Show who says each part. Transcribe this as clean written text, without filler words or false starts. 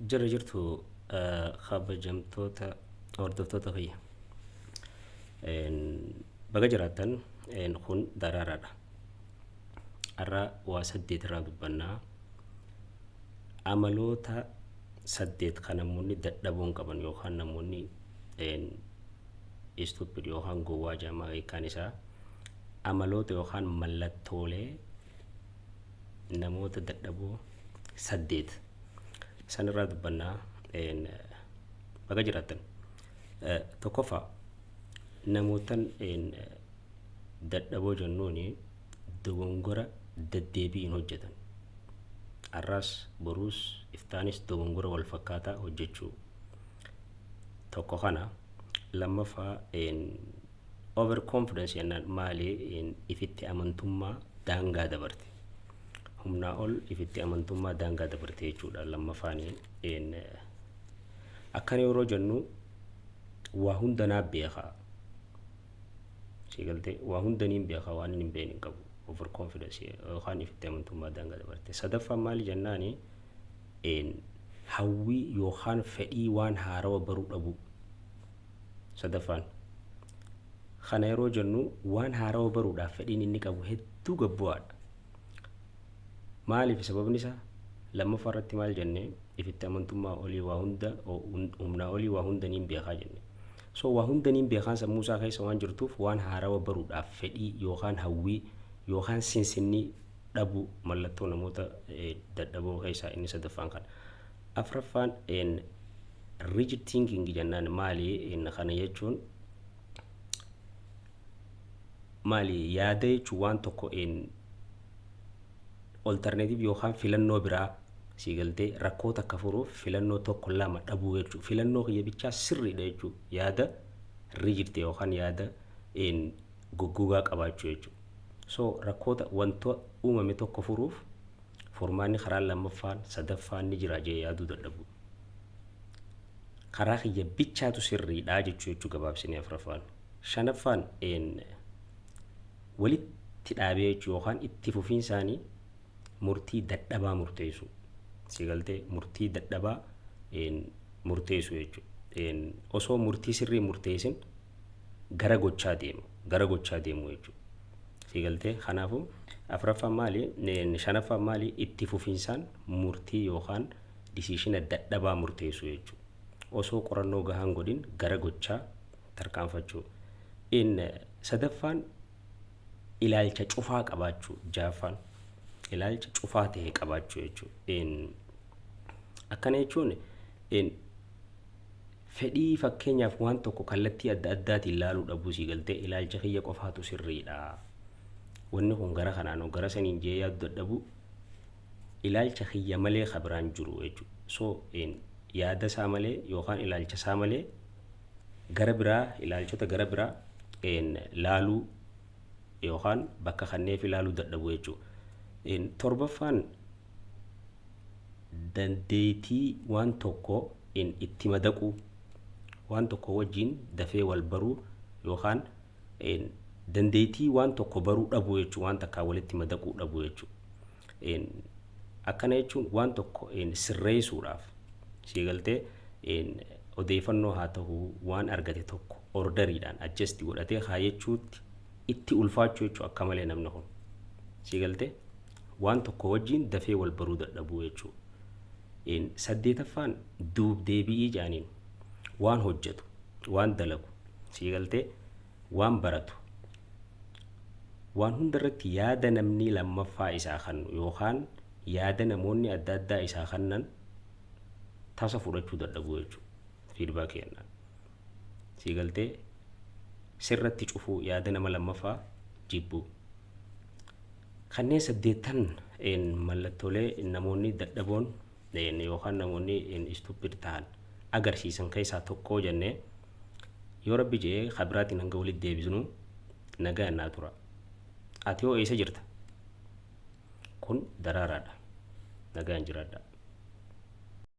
Speaker 1: Jira jirtu kabajamtoota hordoftoota kiyya. Baga jiraattan kun daraaraadha. Har'a waa saddeet irraa dubbannaa. Amaloota saddeet kan namoonni dadhabuun qaban yookaan namoonni stupid yookaan gowwaa jaamaa hiikaan isaa amaloota yookaan mallattoolee namoota dadhaboo saddeet sanirraa dubbannaa. Baga jiraattan tokkoffaa namootan dadhaboo jennuuni dogongora deddeebiin hojjetan. Har'aas boruus iftaanis dogongora wal fakkaataa hojjechuu tokko kana. Lammaffaa over confidence jennaan maali ifitti amantummaa daangaa dabarte. Humnaa ol ifitti amantummaa daangaa dabarte jechuudha. Lammaffaan akkana yeroo jennu waa hunda naa beekaa. Sigaltee waa hunda niin beekaa waan hin beekne hin qabu. Over confidence yookaan ifitti amantummaa daangaa dabarte. Sadaffaan maali jennaani hawwii yookaan fedhii waan haarawa baruu dhabu. Sadaffaan kana yeroo jennu waan haarawa baruudhaaf fedhiin inni qabu hedduu gabbu'aadha. Maaliif sababni isaa lammaffaa irratti maal jennee ifitti amantummaa olii waa hunda humnaa olii waa hunda niin beekaa jenne. So waa hunda niin beekaan sammuu isaa keessa waan jirtuuf waan haarawa baruudhaaf fedhii yookaan hawwii yookaan sinsinnii dhabu mallattoo namoota dadhaboo keessaa inni sadaffaan kana. Afraffaan rigid thinking jennaan maali kana jechuun maali yaada jechuun waan tokko alternative yookaan filannoo biraa siigaltee rakkoo takka furuuf filannoo tokko lama dhabuu jechuudha. Filannoo kiyya bichaa sirriidha jechuudha. Yaada rigid yookaan yaada goggogaa qabaachuu jechuudha. So rakkoota wantoota uumame tokko furuuf furmaanni karaa lammaffaan sadaffaan ni jira jee yaaduu dadhabu. Karaa kiyya bichaatu sirriidha jechuu gabaabsinee afraffaan. Shanaffaan walitti dhaabee jechuu yookaan itti fufiinsaanii murtii dadhabaa murteessu. Sigaltee murtii dadhabaa murteessu jechuudha. Osoo murtii sirrii murteessin gara gochaa deemu jechuudha. Sigaltee kanaafuu afraffaan maali shanaffaan maali itti fufiinsaan murtii yookaan deciisiona dadhabaa murteessu jechuudha. Osoo qorannoo gahaan godhin gara gochaa tarkaanfachuu. Sadaffaan ilaalcha cufaa qabaachuu. Jaaffaan ilaalcha cufaa ta'e qabaachuu jechuudha. Akkana jechuun fedhii fakkeenyaaf waan tokko kallattii adda addaatiin ilaaluu dhabuu siigaltee ilaalcha kiyya qofaatu sirriidha. Wanni kun gara kanaan gara saniin jee yaadu dadhabu ilaalcha kiyya malee kabiraan jiru jechuudha. So yaada isaa malee yookaan ilaalcha isaa malee gara biraa ilaalchota gara biraa laaluu yookaan bakka kanneef ilaaluu dadhabu jechuudha. Torbaffaan dandeettii waan tokko itti madaquu waan tokko wajjin dafee wal baruu yookaan dandeettii waan tokko baruu dhabuu jechuudha. Waan takkaa walitti madaquu dhabuu jechuudha. Akkana jechuun waan tokko sirreessuudhaaf siigaltee odeeffannoo haa ta'uu waan argate tokko orderiidhaan adjust godhatee kaayechuutti itti ulfaachuu jechuudha. Akka malee namni kun siigaltee waan tokko wajjin dafee wal baruu dadhabuu jechuudha. Saddeetaffaan duubdeebi'ii jaaniin waan hojjetu waan dalagu siigaltee waan baratu waan hundarratti yaada namni lammaffaa isaa kannu yookaan yaada namoonni adda addaa isaa kannan tasa fudhachuu dadhabuu jechuudha. Feedback kennaan siigaltee sirratti cufuu yaada nama lammaffaa jibbuu. Kanneen saddeettan mallattoolee namoonni dadhaboon yookaan namoonni stupid ta'an agarsiisan keessaa tokko jennee yoo rabbi jee kabiraatiin hanga walitti deebisnu nagaa naa tura. Ati hoo eessa jirta? Kun daraaraadha. Nagaan jiraadha.